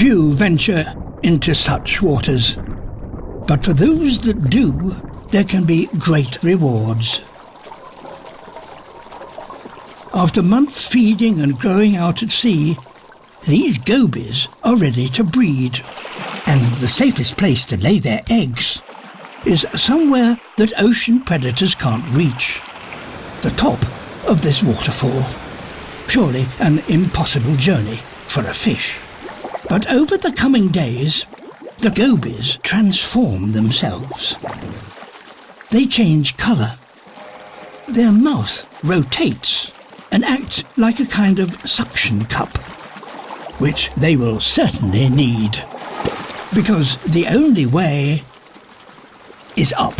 Few venture into such waters, but for those that do, there can be great rewards. After months feeding and growing out at sea, these gobies are ready to breed, and the safest place to lay their eggs is somewhere that ocean predators can't reach. The top of this waterfall. Surely an impossible journey for a fish. But over the coming days, the gobies transform themselves. They change colour. Their mouth rotates and acts like a kind of suction cup, which they will certainly need, because the only way is up.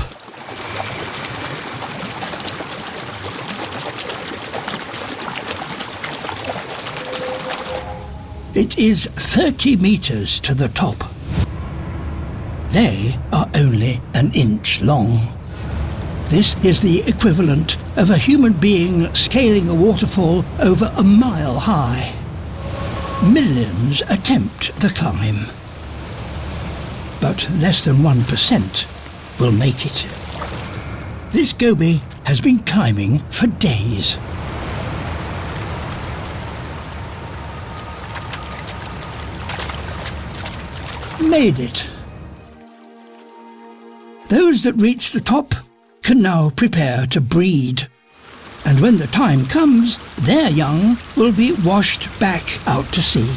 It is 30 meters to the top. They are only an inch long. This is the equivalent of a human being scaling a waterfall over a mile high. Millions attempt the climb, but less than 1% will make it. This goby has been climbing for days. Made it. Those that reach the top can now prepare to breed, and when the time comes, their young will be washed back out to sea.